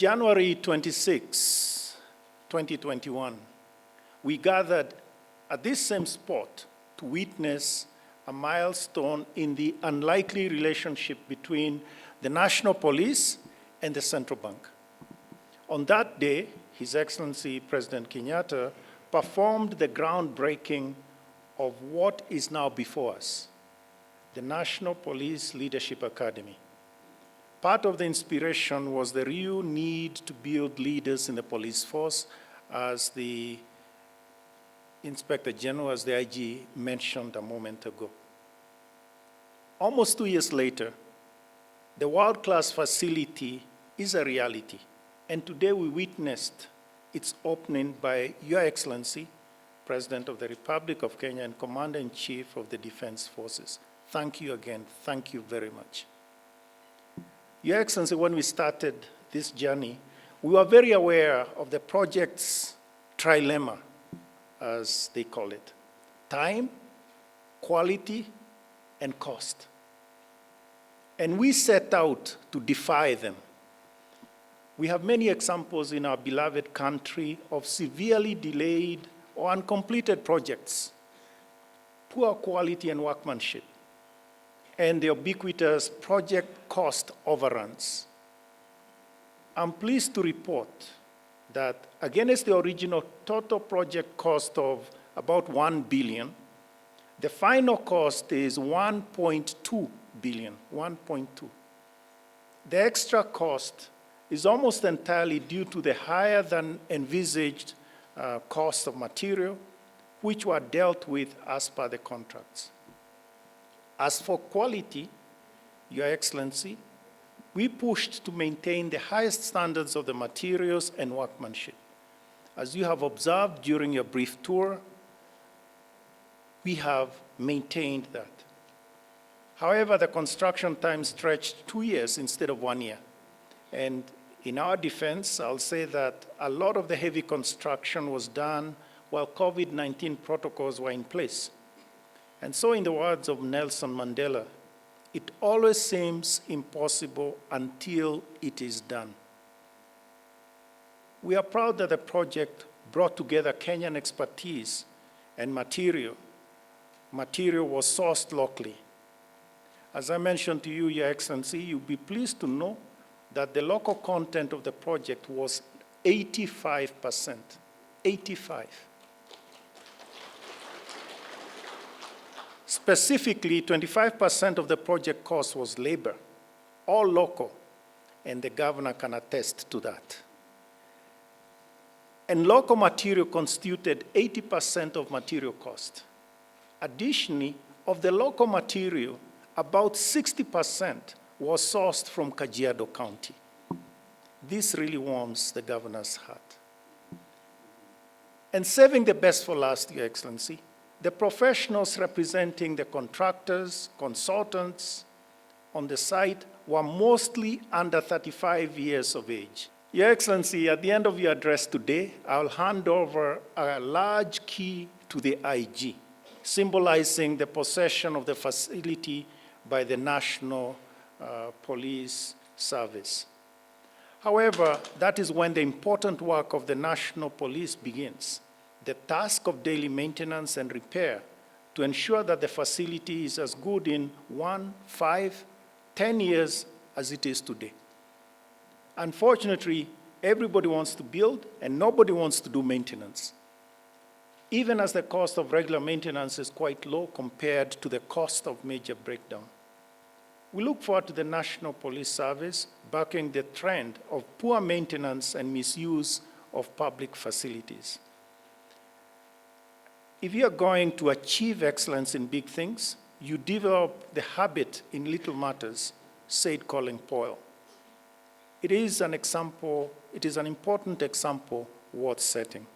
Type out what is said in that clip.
January 26, 2021, we gathered at this same spot to witness a milestone in the unlikely relationship between the National Police and the Central Bank. On that day, His Excellency President Kenyatta performed the groundbreaking of what is now before us, the National Police Leadership Academy. Part of the inspiration was the real need to build leaders in the police force, as the Inspector General, as the IG, mentioned a moment ago. Almost 2 years later, the world-class facility is a reality, and today we witnessed its opening by Your Excellency, President of the Republic of Kenya and Commander-in-Chief of the Defense Forces. Thank you again. Thank you very much. Your Excellency, when we started this journey, we were very aware of the project's trilemma, as they call it: time, quality, and cost. And we set out to defy them. We have many examples in our beloved country of severely delayed or uncompleted projects, poor quality and workmanship, and the ubiquitous project cost overruns. I'm pleased to report that against the original total project cost of about 1 billion, the final cost is 1.2 billion, 1.2. The extra cost is almost entirely due to the higher than envisaged cost of material, which were dealt with as per the contracts. As for quality, Your Excellency, we pushed to maintain the highest standards of the materials and workmanship. As you have observed during your brief tour, we have maintained that. However, the construction time stretched 2 years instead of 1 year. And in our defense, I'll say that a lot of the heavy construction was done while COVID-19 protocols were in place. And so, in the words of Nelson Mandela, it always seems impossible until it is done. We are proud that the project brought together Kenyan expertise and material. Material was sourced locally. As I mentioned to you, Your Excellency, you'll be pleased to know that the local content of the project was 85%. 85. Specifically, 25% of the project cost was labor, all local, and the governor can attest to that. And local material constituted 80% of material cost. Additionally, of the local material, about 60% was sourced from Kajiado County. This really warms the governor's heart. And saving the best for last, Your Excellency, the professionals representing the contractors, consultants on the site were mostly under 35 years of age. Your Excellency, at the end of your address today, I'll hand over a large key to the IG, symbolizing the possession of the facility by the National Police Service. However, that is when the important work of the National Police begins, the task of daily maintenance and repair to ensure that the facility is as good in 1, 5, 10 years as it is today. Unfortunately, everybody wants to build and nobody wants to do maintenance, even as the cost of regular maintenance is quite low compared to the cost of major breakdown. We look forward to the National Police Service backing the trend of poor maintenance and misuse of public facilities. If you are going to achieve excellence in big things, you develop the habit in little matters, said Colin Powell. It is an important example worth setting.